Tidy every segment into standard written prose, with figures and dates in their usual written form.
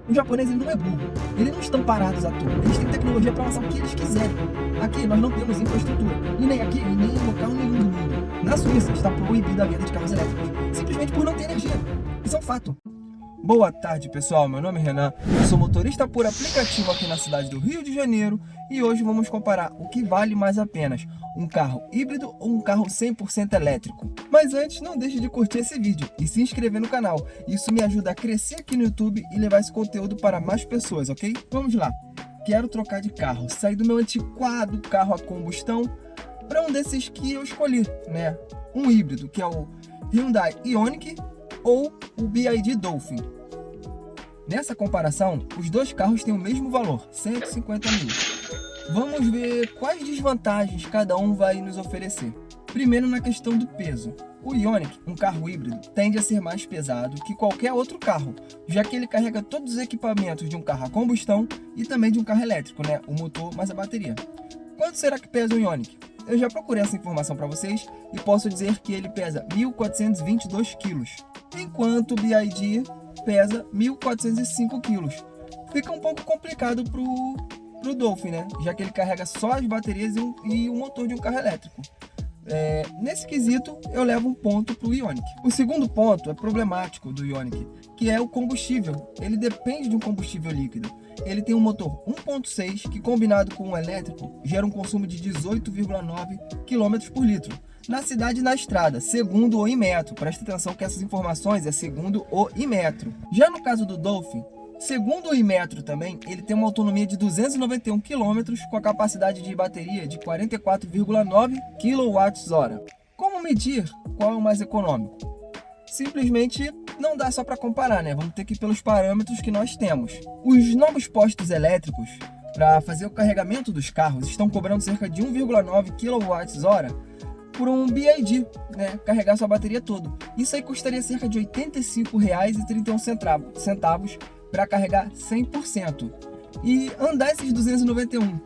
O japonês ele não é burro, eles não estão parados à toa, eles têm tecnologia para lançar o que eles quiserem. Aqui nós não temos infraestrutura, e nem aqui, e nem em local nenhum do mundo. Na Suíça está proibida a venda de carros elétricos, simplesmente por não ter energia. Isso é um fato. Boa tarde, pessoal, meu nome é Renan, eu sou motorista por aplicativo aqui na cidade do Rio de Janeiro e hoje vamos comparar o que vale mais a pena, um carro híbrido ou um carro 100% elétrico. Mas antes, não deixe de curtir esse vídeo e se inscrever no canal, isso me ajuda a crescer aqui no YouTube e levar esse conteúdo para mais pessoas, ok? Vamos lá, quero trocar de carro, sair do meu antiquado carro a combustão para um desses que eu escolhi, né? Um híbrido, que é o Hyundai Ioniq ou o BYD Dolphin. Nessa comparação, os dois carros têm o mesmo valor, 150 mil. Vamos ver quais desvantagens cada um vai nos oferecer. Primeiro, na questão do peso. O Ioniq, um carro híbrido, tende a ser mais pesado que qualquer outro carro, já que ele carrega todos os equipamentos de um carro a combustão e também de um carro elétrico, né? O motor mais a bateria. Quanto será que pesa o Ioniq? Eu já procurei essa informação para vocês e posso dizer que ele pesa 1.422 kg, enquanto o BYD pesa 1.405 kg. Fica um pouco complicado pro Dolphin, né? Já que ele carrega só as baterias e o motor de um carro elétrico. Nesse quesito, eu levo um ponto para o Ioniq. O segundo ponto é problemático do Ioniq, que é o combustível. Ele depende de um combustível líquido. Ele tem um motor 1.6 que, combinado com um elétrico, gera um consumo de 18,9 km por litro. Na cidade e na estrada, segundo o Inmetro. Presta atenção que essas informações é segundo o Inmetro. Já no caso do Dolphin, segundo o Inmetro também, ele tem uma autonomia de 291 km com a capacidade de bateria de 44,9 kWh. Como medir qual é o mais econômico? Simplesmente não dá só para comparar, né? Vamos ter que ir pelos parâmetros que nós temos. Os novos postos elétricos para fazer o carregamento dos carros estão cobrando cerca de 1,9 kWh por um BYD, né? Carregar sua bateria toda. Isso aí custaria cerca de R$ 85,31 para carregar 100% e andar esses 291.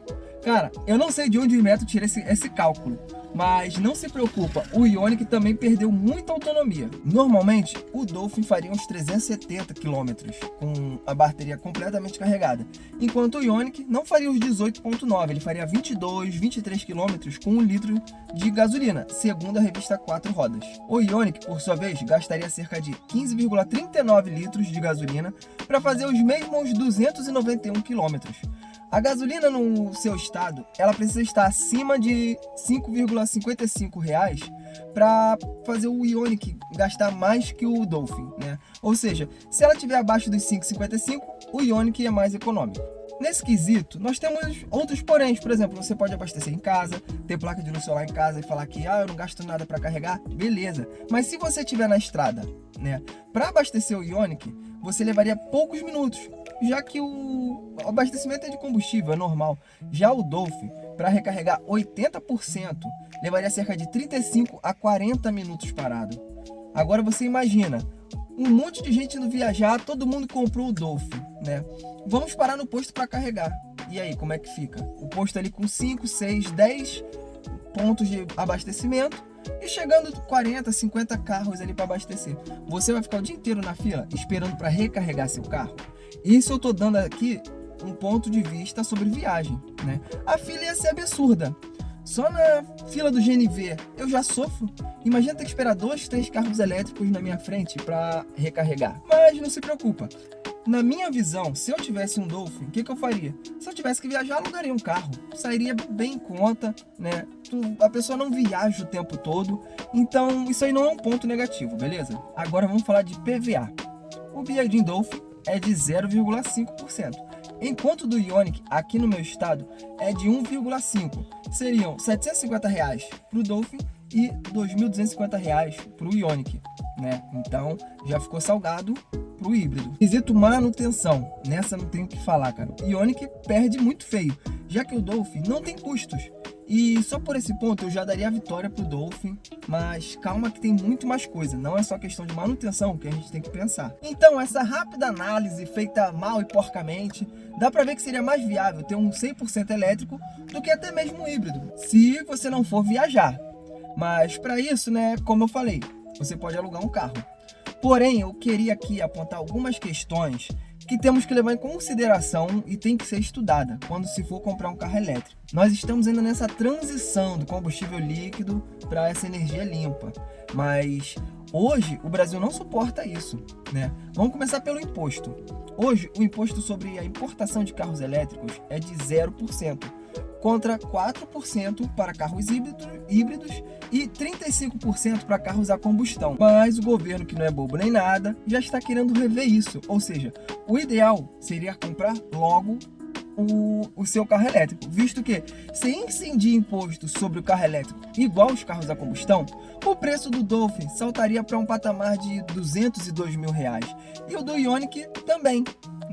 Cara, eu não sei de onde o Inmetro tira esse cálculo, mas não se preocupa, o Ioniq também perdeu muita autonomia. Normalmente, o Dolphin faria uns 370 km com a bateria completamente carregada, enquanto o Ioniq não faria os 18,9, ele faria 22, 23 km com 1 litro de gasolina, segundo a revista 4 Rodas. O Ioniq, por sua vez, gastaria cerca de 15,39 litros de gasolina para fazer os mesmos 291 km. A gasolina no seu estado, ela precisa estar acima de R$ 5,55 para fazer o Ioniq gastar mais que o Dolphin, né? Ou seja, se ela estiver abaixo dos 5,55, o Ioniq é mais econômico. Nesse quesito, nós temos outros poréns. Por exemplo, você pode abastecer em casa, ter placa de luz solar em casa e falar que eu não gasto nada para carregar, beleza. Mas se você estiver na estrada, né, para abastecer o Ioniq, você levaria poucos minutos, já que o abastecimento é de combustível, é normal. Já o Dolphin, para recarregar 80%, levaria cerca de 35 a 40 minutos parado. Agora você imagina, um monte de gente indo viajar, todo mundo comprou o Dolphin, né? Vamos parar no posto para carregar. E aí, como é que fica? O posto ali com 5, 6, 10 pontos de abastecimento e chegando 40, 50 carros ali para abastecer. Você vai ficar o dia inteiro na fila esperando para recarregar seu carro? Isso eu tô dando aqui um ponto de vista sobre viagem, né? A fila ia ser absurda. Só na fila do GNV eu já sofro. Imagina ter que esperar 2, 3 carros elétricos na minha frente para recarregar. Mas não se preocupa. Na minha visão, se eu tivesse um Dolphin, o que eu faria? Se eu tivesse que viajar, alugaria um carro. Sairia bem em conta, né? A pessoa não viaja o tempo todo. Então, isso aí não é um ponto negativo, beleza? Agora vamos falar de PVA. O BYD Dolphin é de 0,5%. Enquanto do Ioniq, aqui no meu estado, é de 1,5%. Seriam R$ 750 para o Dolphin e R$ 2.250 para o Ioniq, né? Então, já ficou salgado para o híbrido. Quesito manutenção, nessa não tenho o que falar, cara. O Ioniq perde muito feio, já que o Dolphin não tem custos. E só por esse ponto eu já daria a vitória pro Dolphin, mas calma que tem muito mais coisa, não é só questão de manutenção que a gente tem que pensar. Então, essa rápida análise feita mal e porcamente, dá pra ver que seria mais viável ter um 100% elétrico do que até mesmo um híbrido, se você não for viajar. Mas para isso, né, como eu falei, você pode alugar um carro. Porém, eu queria aqui apontar algumas questões que temos que levar em consideração e tem que ser estudada quando se for comprar um carro elétrico. Nós estamos ainda nessa transição do combustível líquido para essa energia limpa, mas hoje o Brasil não suporta isso, né? Vamos começar pelo imposto. Hoje o imposto sobre a importação de carros elétricos é de 0%, contra 4% para carros híbridos e 35% para carros a combustão. Mas o governo, que não é bobo nem nada, já está querendo rever isso. Ou seja, o ideal seria comprar logo o seu carro elétrico, visto que se incidir imposto sobre o carro elétrico igual os carros a combustão, o preço do Dolphin saltaria para um patamar de R$202 mil, e o do Ioniq também,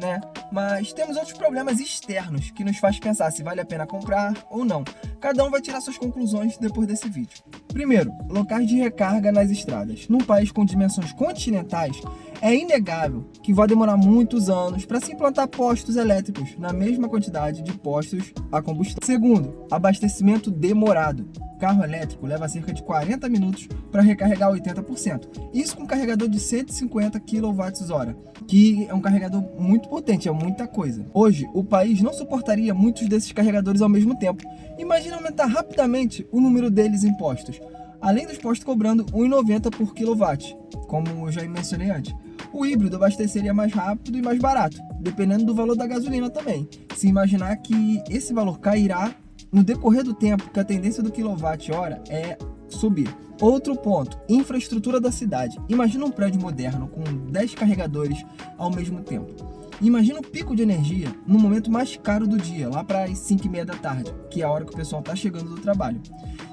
né? Mas temos outros problemas externos que nos faz pensar se vale a pena comprar ou não. Cada um vai tirar suas conclusões depois desse vídeo. Primeiro, locais de recarga nas estradas. Num país com dimensões continentais, é inegável que vai demorar muitos anos para se implantar postos elétricos na mesma quantidade de postos a combustão. Segundo, abastecimento demorado. Carro elétrico leva cerca de 40 minutos para recarregar 80%. Isso com um carregador de 150 kWh, que é um carregador muito potente, é muita coisa. Hoje, o país não suportaria muitos desses carregadores ao mesmo tempo. Imagina aumentar rapidamente o número deles em postos, além dos postos cobrando R$ 1,90 por kW, como eu já mencionei antes. O híbrido abasteceria mais rápido e mais barato, dependendo do valor da gasolina também. Se imaginar que esse valor cairá no decorrer do tempo, que a tendência do quilowatt-hora é subir. Outro ponto, infraestrutura da cidade. Imagina um prédio moderno com 10 carregadores ao mesmo tempo. Imagina o pico de energia no momento mais caro do dia, lá para as 5h30 da tarde, que é a hora que o pessoal está chegando do trabalho.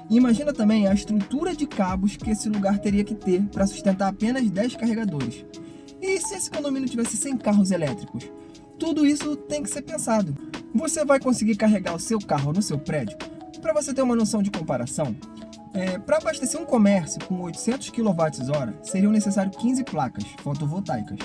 E imagina também a estrutura de cabos que esse lugar teria que ter para sustentar apenas 10 carregadores. E se esse condomínio tivesse 100 carros elétricos? Tudo isso tem que ser pensado. Você vai conseguir carregar o seu carro no seu prédio? Para você ter uma noção de comparação, para abastecer um comércio com 800 kWh, seriam necessários 15 placas fotovoltaicas.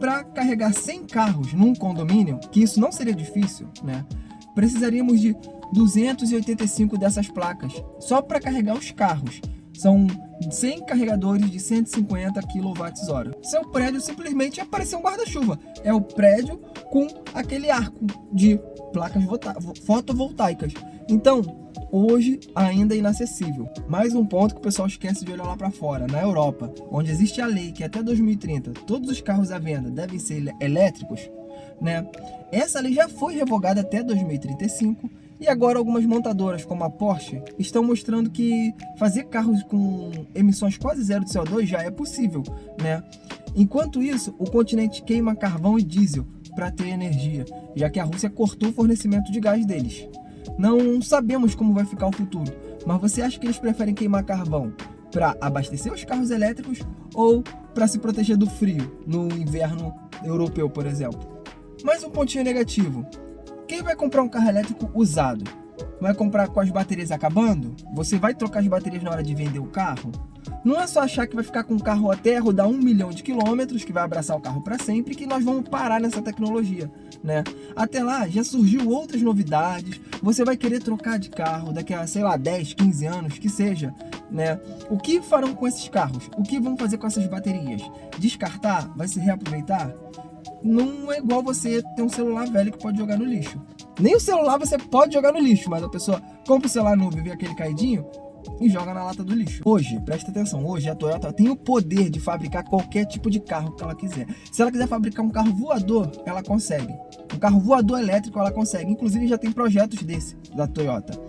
Para carregar 100 carros num condomínio, que isso não seria difícil, né? Precisaríamos de 285 dessas placas, só para carregar os carros. São 100 carregadores de 150 kWh. Seu prédio simplesmente aparecer um guarda-chuva. É o prédio com aquele arco de placas fotovoltaicas. Então, hoje ainda é inacessível. Mais um ponto que o pessoal esquece de olhar lá para fora. Na Europa, onde existe a lei que até 2030 todos os carros à venda devem ser elétricos, né? Essa lei já foi revogada até 2035 e agora algumas montadoras, como a Porsche, estão mostrando que fazer carros com emissões quase zero de CO2 já é possível, né? Enquanto isso, o continente queima carvão e diesel para ter energia, já que a Rússia cortou o fornecimento de gás deles. Não sabemos como vai ficar o futuro, mas você acha que eles preferem queimar carvão para abastecer os carros elétricos ou para se proteger do frio no inverno europeu, por exemplo? Mais um pontinho negativo. Quem vai comprar um carro elétrico usado? Vai comprar com as baterias acabando? Você vai trocar as baterias na hora de vender o carro? Não é só achar que vai ficar com o carro até rodar 1 milhão de quilômetros, que vai abraçar o carro para sempre, que nós vamos parar nessa tecnologia, né? Até lá já surgiu outras novidades, você vai querer trocar de carro daqui a, sei lá, 10, 15 anos, que seja, né? O que farão com esses carros? O que vão fazer com essas baterias? Descartar? Vai se reaproveitar? Não é igual você ter um celular velho que pode jogar no lixo. Nem o celular você pode jogar no lixo, mas a pessoa compra o celular novo e vê aquele caidinho e joga na lata do lixo. Hoje, presta atenção, hoje a Toyota tem o poder de fabricar qualquer tipo de carro que ela quiser. Se ela quiser fabricar um carro voador, ela consegue. Um carro voador elétrico ela consegue. Inclusive já tem projetos desse da Toyota.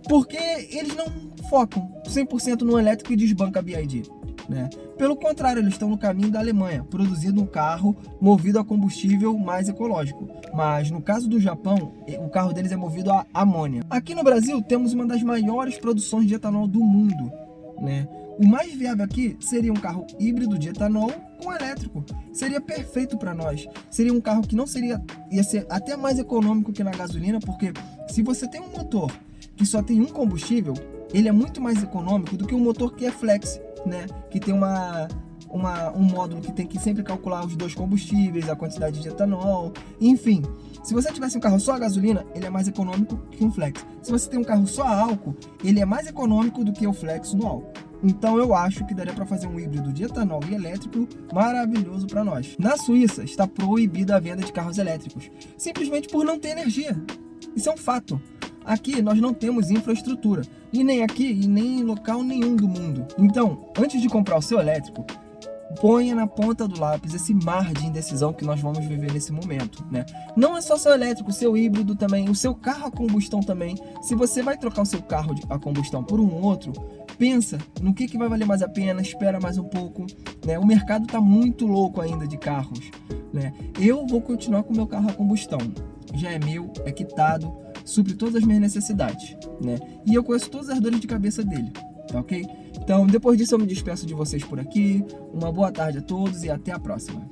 Porque eles não focam 100% no elétrico e desbanca a BYD, né? Pelo contrário, eles estão no caminho da Alemanha, produzindo um carro movido a combustível mais ecológico. Mas no caso do Japão, o carro deles é movido a amônia. Aqui no Brasil temos uma das maiores produções de etanol do mundo, né? O mais viável aqui seria um carro híbrido de etanol com elétrico. Seria perfeito para nós. Seria um carro que não seria, ia ser até mais econômico que na gasolina, porque se você tem um motor que só tem um combustível, ele é muito mais econômico do que um motor que é flex, né? Que tem um módulo que tem que sempre calcular os dois combustíveis, a quantidade de etanol, enfim. Se você tivesse um carro só a gasolina, ele é mais econômico que um flex. Se você tem um carro só a álcool, ele é mais econômico do que o flex no álcool. Então eu acho que daria para fazer um híbrido de etanol e elétrico maravilhoso para nós. Na Suíça está proibida a venda de carros elétricos, simplesmente por não ter energia. Isso é um fato. Aqui nós não temos infraestrutura, e nem aqui e nem em local nenhum do mundo. Então, antes de comprar o seu elétrico, ponha na ponta do lápis esse mar de indecisão que nós vamos viver nesse momento, né? Não é só seu elétrico, seu híbrido também, o seu carro a combustão também. Se você vai trocar o seu carro a combustão por um outro, pensa no que vai valer mais a pena, espera mais um pouco, né? O mercado está muito louco ainda de carros, né? Eu vou continuar com o meu carro a combustão, já é meu, é quitado, supre todas as minhas necessidades, né? E eu conheço todas as dores de cabeça dele, tá ok? Então, depois disso eu me despeço de vocês por aqui. Uma boa tarde a todos e até a próxima.